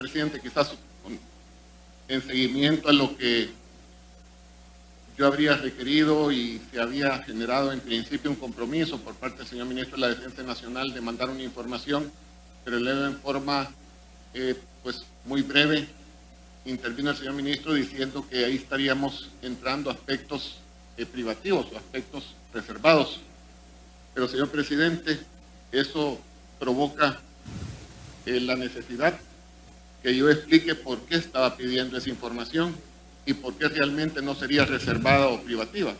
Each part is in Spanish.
presidente, quizás en seguimiento a lo que yo habría requerido y se había generado en principio un compromiso por parte del señor ministro de la Defensa Nacional de mandar una información, pero leo en forma pues muy breve. Intervino el señor ministro diciendo que ahí estaríamos entrando a aspectos privativos o aspectos reservados. Pero, señor presidente, eso provoca la necesidad que yo explique por qué estaba pidiendo esa información y por qué realmente no sería reservada o privativa.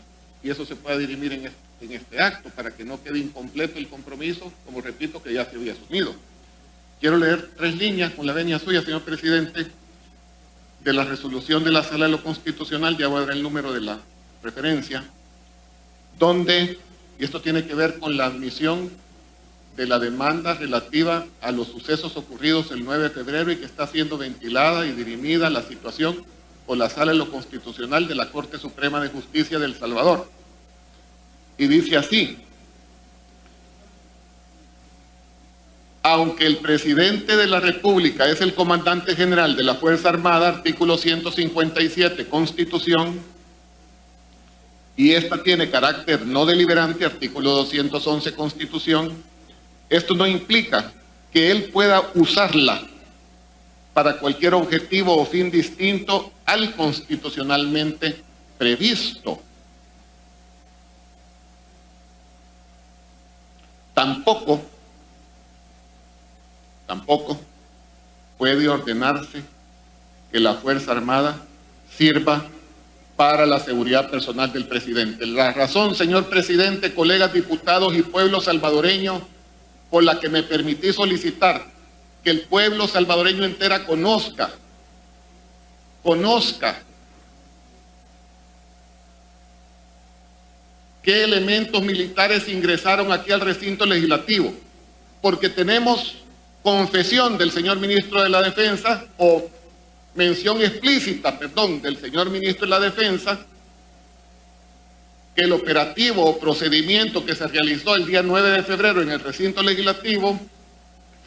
Y eso se puede dirimir en este acto para que no quede incompleto el compromiso, como repito, que ya se había asumido. Quiero leer 3 líneas con la venia suya, señor presidente, de la resolución de la Sala de lo Constitucional, ya voy a dar el número de la referencia, donde, y esto tiene que ver con la admisión de la demanda relativa a los sucesos ocurridos el 9 de febrero y que está siendo ventilada y dirimida la situación por la Sala de lo Constitucional de la Corte Suprema de Justicia de El Salvador. Y dice así: aunque el presidente de la República es el comandante general de la Fuerza Armada, artículo 157, Constitución, y esta tiene carácter no deliberante, artículo 211, Constitución, esto no implica que él pueda usarla para cualquier objetivo o fin distinto al constitucionalmente previsto. Tampoco puede ordenarse que la Fuerza Armada sirva para la seguridad personal del presidente. La razón, señor presidente, colegas diputados y pueblo salvadoreño, por la que me permití solicitar que el pueblo salvadoreño entera conozca qué elementos militares ingresaron aquí al recinto legislativo, porque tenemos confesión del señor ministro de la Defensa, o mención explícita, perdón, del señor ministro de la Defensa, que el operativo o procedimiento que se realizó el día 9 de febrero en el recinto legislativo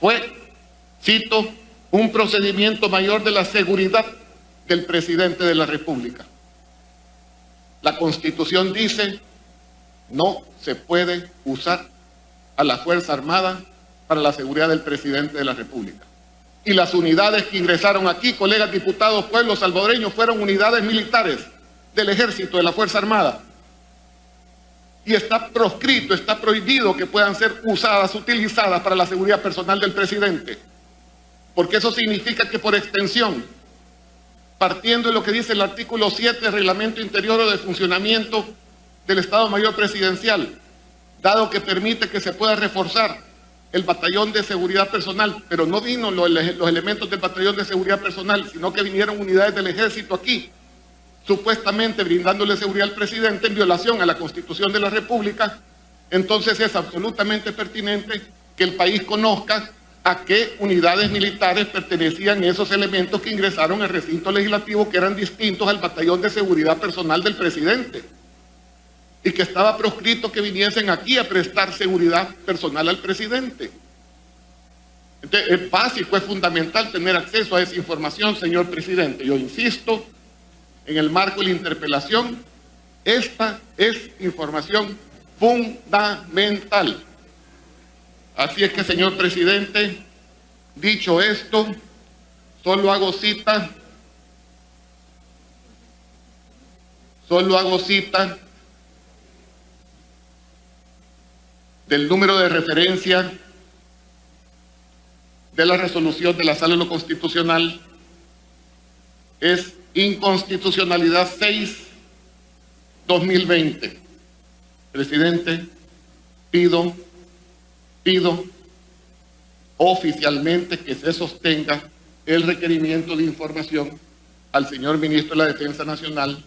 fue, cito, un procedimiento mayor de la seguridad del presidente de la República. La Constitución dice: no se puede usar a la Fuerza Armada para la seguridad del presidente de la República. Y las unidades que ingresaron aquí, colegas diputados, pueblo salvadoreño, fueron unidades militares del Ejército, de la Fuerza Armada. Y está proscrito, está prohibido que puedan ser usadas, utilizadas para la seguridad personal del presidente. Porque eso significa que por extensión, partiendo de lo que dice el artículo 7 del Reglamento Interior o de Funcionamiento del Estado Mayor Presidencial, dado que permite que se pueda reforzar el batallón de seguridad personal, pero no vino los elementos del batallón de seguridad personal, sino que vinieron unidades del ejército aquí, supuestamente brindándole seguridad al presidente en violación a la Constitución de la República. Entonces es absolutamente pertinente que el país conozca a qué unidades militares pertenecían esos elementos que ingresaron al recinto legislativo, que eran distintos al batallón de seguridad personal del presidente, y que estaba proscrito que viniesen aquí a prestar seguridad personal al presidente. Entonces, es básico, es fundamental tener acceso a esa información, señor presidente. Yo insisto, en el marco de la interpelación, esta es información fundamental. Así es que, señor presidente, dicho esto, solo hago cita del número de referencia de la resolución de la Sala de lo Constitucional. Es inconstitucionalidad 6/2020. Presidente, pido oficialmente que se sostenga el requerimiento de información al señor ministro de la Defensa Nacional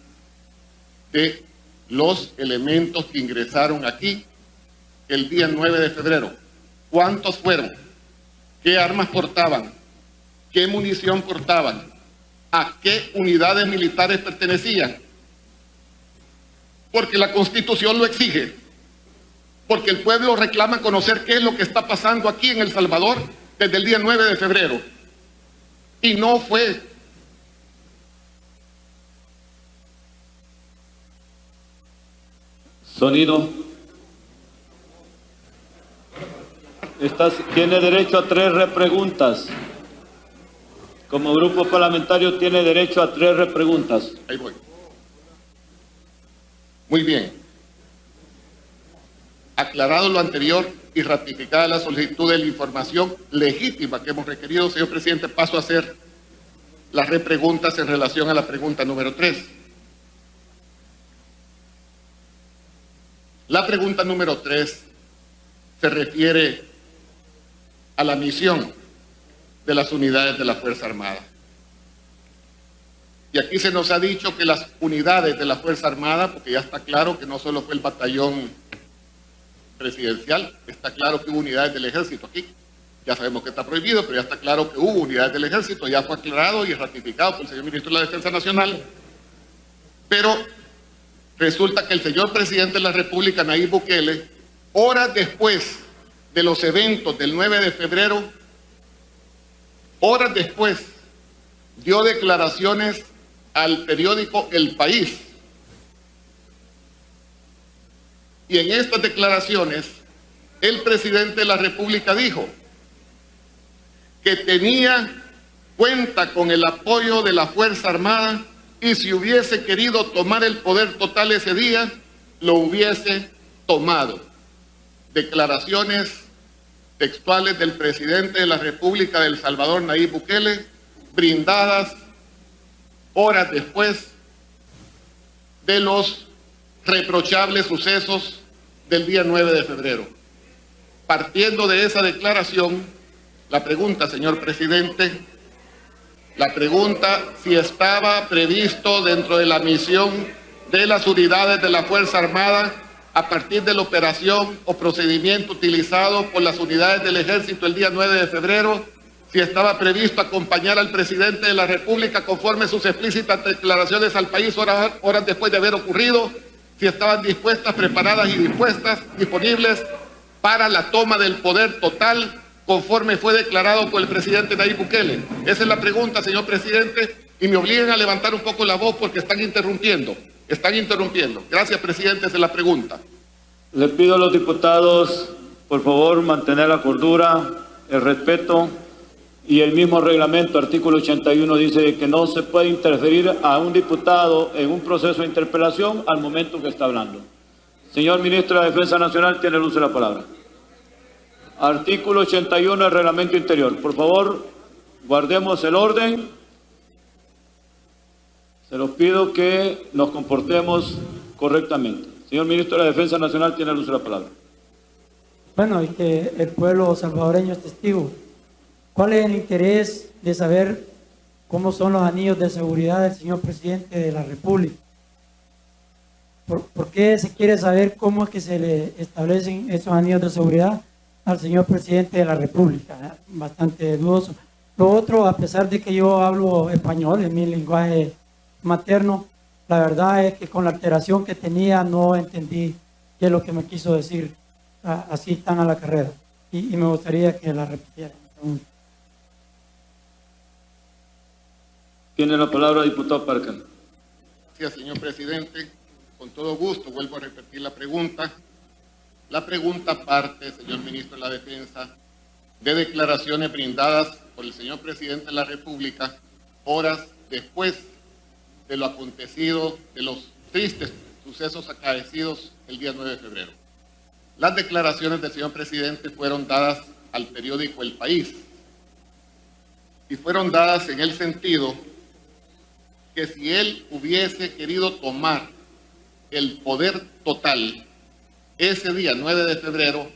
de los elementos que ingresaron aquí el día 9 de febrero. ¿Cuántos fueron? ¿Qué armas portaban? ¿Qué munición portaban? ¿A qué unidades militares pertenecían? Porque la Constitución lo exige. Porque el pueblo reclama conocer qué es lo que está pasando aquí en El Salvador desde el día 9 de febrero. Y no fue sonido. Tiene derecho a 3 repreguntas. Como grupo parlamentario tiene derecho a 3 repreguntas. Ahí voy. Muy bien. Aclarado lo anterior y ratificada la solicitud de la información legítima que hemos requerido, señor presidente, paso a hacer las repreguntas en relación a la pregunta número 3. La pregunta número 3 se refiere a la misión de las unidades de la Fuerza Armada. Y aquí se nos ha dicho que las unidades de la Fuerza Armada, porque ya está claro que no solo fue el batallón presidencial, está claro que hubo unidades del ejército aquí. Ya sabemos que está prohibido, pero ya está claro que hubo unidades del ejército, ya fue aclarado y ratificado por el señor ministro de la Defensa Nacional. Pero resulta que el señor presidente de la República, Nayib Bukele, horas después de los eventos del 9 de febrero, horas después, dio declaraciones al periódico El País. Y en estas declaraciones, el presidente de la República dijo que cuenta con el apoyo de la Fuerza Armada y si hubiese querido tomar el poder total ese día, lo hubiese tomado. Declaraciones textuales del presidente de la República de El Salvador, Nayib Bukele, brindadas horas después de los reprochables sucesos del día 9 de febrero. Partiendo de esa declaración, la pregunta, señor presidente, si estaba previsto dentro de la misión de las unidades de la Fuerza Armada, a partir de la operación o procedimiento utilizado por las unidades del Ejército el día 9 de febrero, si estaba previsto acompañar al presidente de la República conforme sus explícitas declaraciones al país horas después de haber ocurrido, si estaban dispuestas, preparadas y disponibles para la toma del poder total conforme fue declarado por el presidente Nayib Bukele. Esa es la pregunta, señor presidente, y me obligan a levantar un poco la voz porque están interrumpiendo. Gracias, presidente, esa es la pregunta. Le pido a los diputados, por favor, mantener la cordura, el respeto, y el mismo reglamento, artículo 81, dice que no se puede interferir a un diputado en un proceso de interpelación al momento que está hablando. Señor ministro de la Defensa Nacional, tiene el uso de la palabra. Artículo 81 del reglamento interior. Por favor, guardemos el orden. Se los pido que nos comportemos correctamente. Señor ministro de la Defensa Nacional, tiene el uso de la palabra. Bueno, y que el pueblo salvadoreño es testigo. ¿Cuál es el interés de saber cómo son los anillos de seguridad del señor presidente de la República? ¿Por qué se quiere saber cómo es que se le establecen esos anillos de seguridad al señor presidente de la República? Bastante dudoso. Lo otro, a pesar de que yo hablo español, en mi lenguaje materno, la verdad es que con la alteración que tenía no entendí qué es lo que me quiso decir así tan a la carrera. Y me gustaría que la repitiera. Tiene la palabra, diputado Parker. Gracias, señor presidente. Con todo gusto, vuelvo a repetir la pregunta. La pregunta parte, señor ministro de la Defensa, de declaraciones brindadas por el señor presidente de la República horas después de lo acontecido, de los tristes sucesos acaecidos el día 9 de febrero. Las declaraciones del señor presidente fueron dadas al periódico El País y fueron dadas en el sentido que si él hubiese querido tomar el poder total ese día 9 de febrero,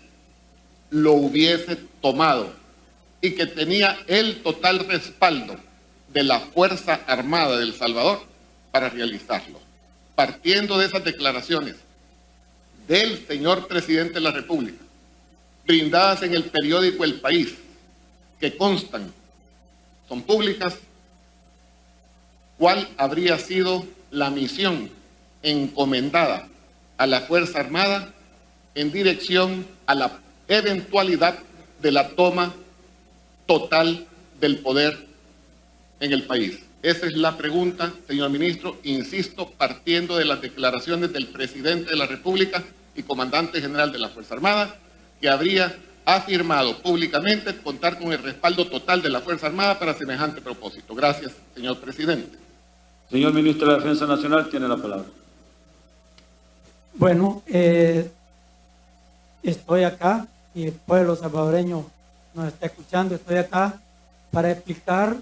lo hubiese tomado y que tenía el total respaldo de la Fuerza Armada de El Salvador para realizarlo. Partiendo de esas declaraciones del señor presidente de la República, brindadas en el periódico El País, que constan, son públicas, ¿cuál habría sido la misión encomendada a la Fuerza Armada en dirección a la eventualidad de la toma total del poder en el país? Esa es la pregunta, señor ministro, insisto, partiendo de las declaraciones del presidente de la República y comandante general de la Fuerza Armada, que habría afirmado públicamente contar con el respaldo total de la Fuerza Armada para semejante propósito. Gracias, señor presidente. Señor ministro de la Defensa Nacional, tiene la palabra. Bueno, estoy acá y el pueblo salvadoreño nos está escuchando. Estoy acá para explicar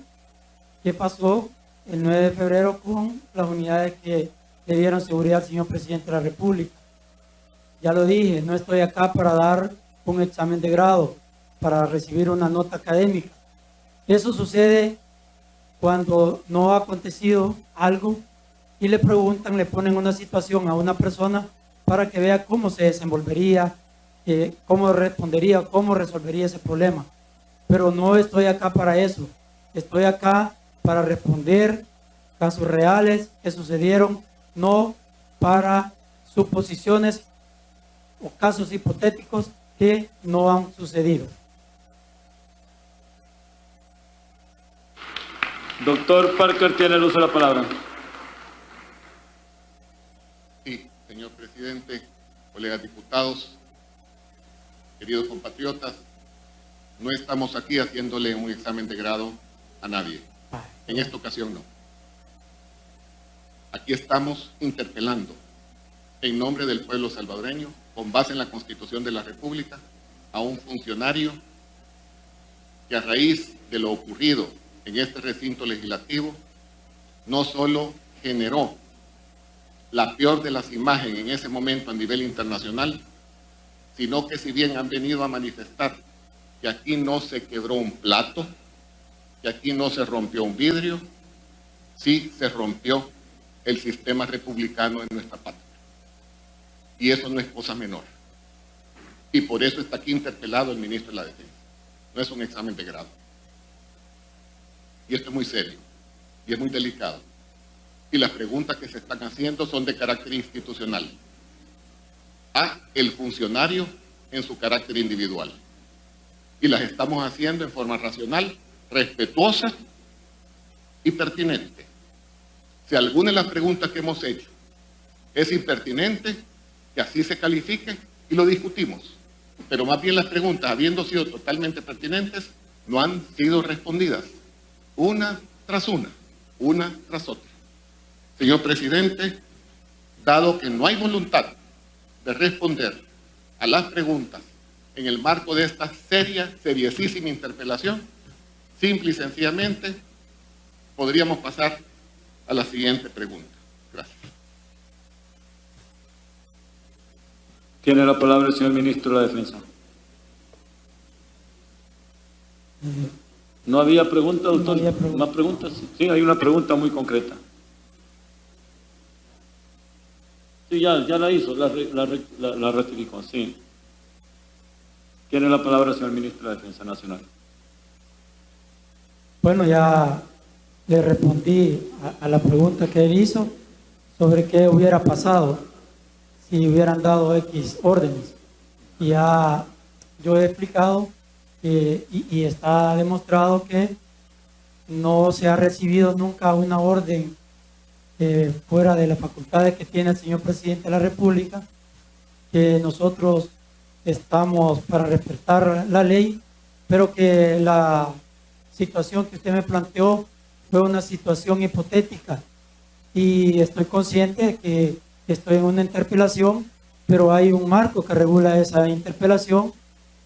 qué pasó el 9 de febrero con las unidades que le dieron seguridad al señor presidente de la República. Ya lo dije, no estoy acá para dar un examen de grado, para recibir una nota académica. Eso sucede cuando no ha acontecido algo y le preguntan, le ponen una situación a una persona para que vea cómo se desenvolvería, cómo respondería, cómo resolvería ese problema. Pero no estoy acá para eso. Estoy acá para responder casos reales que sucedieron, no para suposiciones o casos hipotéticos que no han sucedido. Doctor Parker, tiene el uso de la palabra. Sí, señor presidente, colegas diputados, queridos compatriotas, no estamos aquí haciéndole un examen de grado a nadie. En esta ocasión no. Aquí estamos interpelando en nombre del pueblo salvadoreño, con base en la Constitución de la República, a un funcionario que a raíz de lo ocurrido en este recinto legislativo, no solo generó la peor de las imágenes en ese momento a nivel internacional, sino que si bien han venido a manifestar que aquí no se quebró un plato, que aquí no se rompió un vidrio, sí se rompió el sistema republicano en nuestra patria. Y eso no es cosa menor. Y por eso está aquí interpelado el ministro de la Defensa. No es un examen de grado. Y esto es muy serio y es muy delicado. Y las preguntas que se están haciendo son de carácter institucional. A el funcionario en su carácter individual. Y las estamos haciendo en forma racional, respetuosa y pertinente. Si alguna de las preguntas que hemos hecho es impertinente, que así se califique y lo discutimos. Pero más bien las preguntas, habiendo sido totalmente pertinentes, no han sido respondidas. Una tras una tras otra. Señor presidente, dado que no hay voluntad de responder a las preguntas en el marco de esta seriosísima interpelación, simple y sencillamente podríamos pasar a la siguiente pregunta. Gracias. Tiene la palabra el señor ministro de la Defensa. ¿No había pregunta, doctor? No había pregunta. ¿Más preguntas? Sí, hay una pregunta muy concreta. Sí, ya la hizo, la ratificó, sí. Tiene la palabra el señor ministro de la Defensa Nacional. Bueno, ya le respondí a la pregunta que él hizo sobre qué hubiera pasado si hubieran dado X órdenes. Y ya yo he explicado y está demostrado que no se ha recibido nunca una orden fuera de las facultades que tiene el señor presidente de la República, que nosotros estamos para respetar la ley, pero que la situación que usted me planteó fue una situación hipotética y estoy consciente de que estoy en una interpelación, pero hay un marco que regula esa interpelación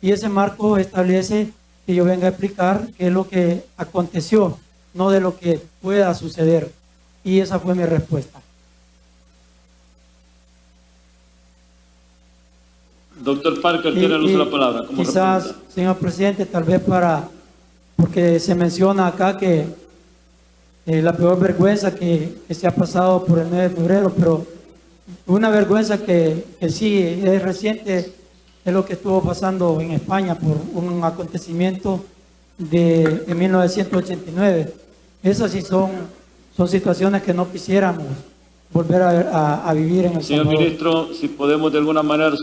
y ese marco establece que yo venga a explicar qué es lo que aconteció, no de lo que pueda suceder. Y esa fue mi respuesta. Doctor Parker, tiene el uso de la palabra. ¿Cómo quizás, representa? señor presidente, tal vez porque se menciona acá que la peor vergüenza que se ha pasado por el 9 de febrero, pero una vergüenza que sí es reciente es lo que estuvo pasando en España por un acontecimiento de 1989. Esas sí son situaciones que no quisiéramos volver a vivir en El Señor Salvador. ministro, si podemos de alguna manera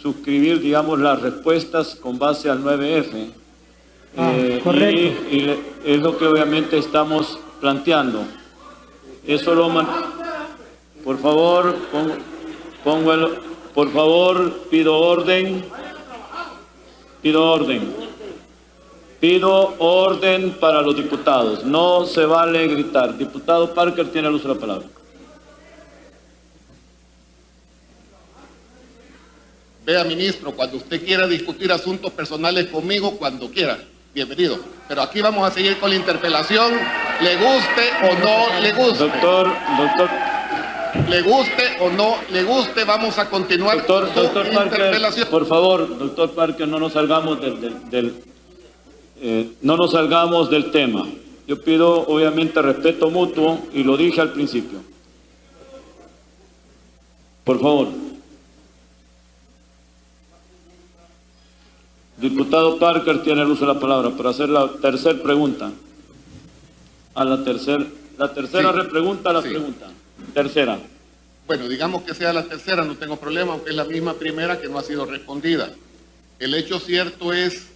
suscribir, digamos, las respuestas con base al 9F, Correcto. Y es lo que obviamente estamos planteando. Eso lo por favor, por favor, pido orden. Pido orden para los diputados. No se vale gritar. Diputado Parker tiene el uso de la palabra. Vea, ministro, cuando usted quiera discutir asuntos personales conmigo, cuando quiera, bienvenido. Pero aquí vamos a seguir con la interpelación, le guste o no le guste. Doctor. Le guste o no le guste, vamos a continuar con su Doctor Parker, interpelación. por favor, doctor Parker, no nos salgamos no nos salgamos del tema. Yo pido, obviamente, respeto mutuo y lo dije al principio. Por favor. Diputado Parker tiene el uso de la palabra para hacer la tercera pregunta. La tercera Sí. repregunta a la Sí. pregunta. Tercera. Bueno, digamos que sea la tercera, no tengo problema, aunque es la misma primera que no ha sido respondida. El hecho cierto es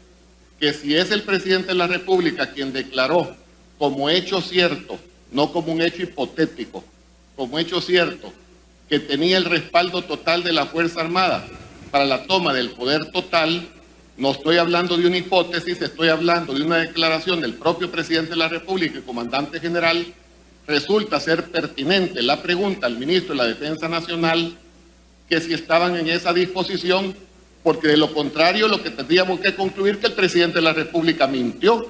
que si es el presidente de la República quien declaró como hecho cierto, no como un hecho hipotético, como hecho cierto, que tenía el respaldo total de la Fuerza Armada para la toma del poder total, no estoy hablando de una hipótesis, estoy hablando de una declaración del propio presidente de la República y comandante general. Resulta ser pertinente la pregunta al ministro de la Defensa Nacional que si estaban en esa disposición, porque de lo contrario lo que tendríamos que concluir que el presidente de la República mintió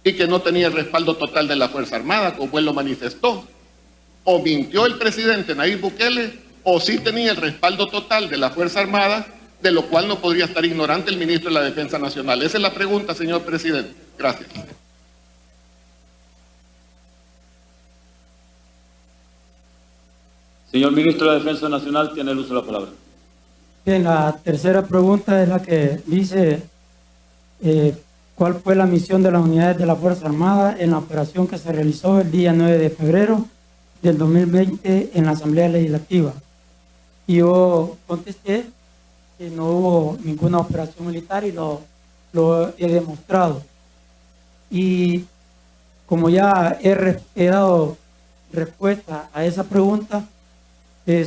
y que no tenía el respaldo total de la Fuerza Armada, como él lo manifestó. O mintió el presidente Nayib Bukele, o sí tenía el respaldo total de la Fuerza Armada, de lo cual no podría estar ignorante el ministro de la Defensa Nacional. Esa es la pregunta, señor presidente. Gracias. Señor ministro de la Defensa Nacional, tiene el uso de la palabra. Bien, la tercera pregunta es la que dice ¿cuál fue la misión de las unidades de la Fuerza Armada en la operación que se realizó el día 9 de febrero del 2020 en la Asamblea Legislativa? Y yo contesté que no hubo ninguna operación militar y lo he demostrado. Y como ya he dado respuesta a esa pregunta,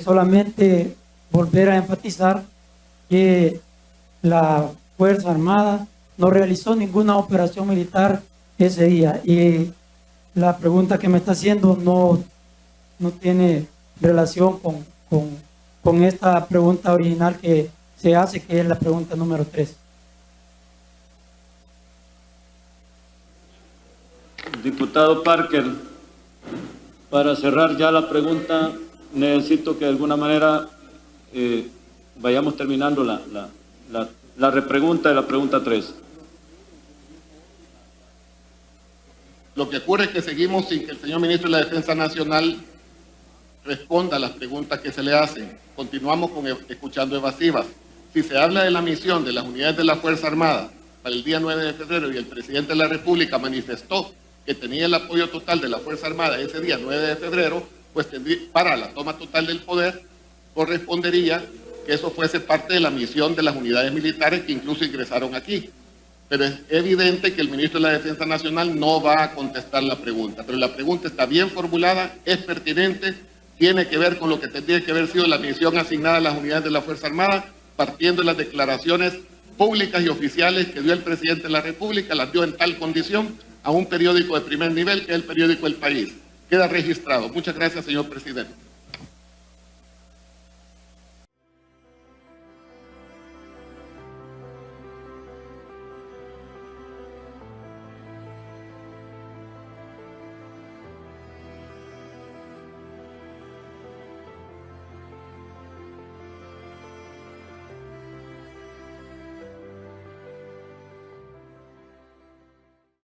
solamente volver a enfatizar que la Fuerza Armada no realizó ninguna operación militar ese día. Y la pregunta que me está haciendo no tiene relación con esta pregunta original que se hace, que es la pregunta número 3. Diputado Parker, para cerrar ya la pregunta, necesito que de alguna manera vayamos terminando la repregunta de la pregunta 3. Lo que ocurre es que seguimos sin que el señor ministro de la Defensa Nacional responda a las preguntas que se le hacen. Continuamos escuchando evasivas. Si se habla de la misión de las unidades de la Fuerza Armada para el día 9 de febrero y el presidente de la República manifestó que tenía el apoyo total de la Fuerza Armada ese día 9 de febrero, pues para la toma total del poder correspondería que eso fuese parte de la misión de las unidades militares que incluso ingresaron aquí. Pero es evidente que el ministro de la Defensa Nacional no va a contestar la pregunta. Pero la pregunta está bien formulada, es pertinente, tiene que ver con lo que tendría que haber sido la misión asignada a las unidades de la Fuerza Armada, partiendo de las declaraciones públicas y oficiales que dio el presidente de la República, las dio en tal condición a un periódico de primer nivel que es el periódico El País. Queda registrado. Muchas gracias, señor presidente.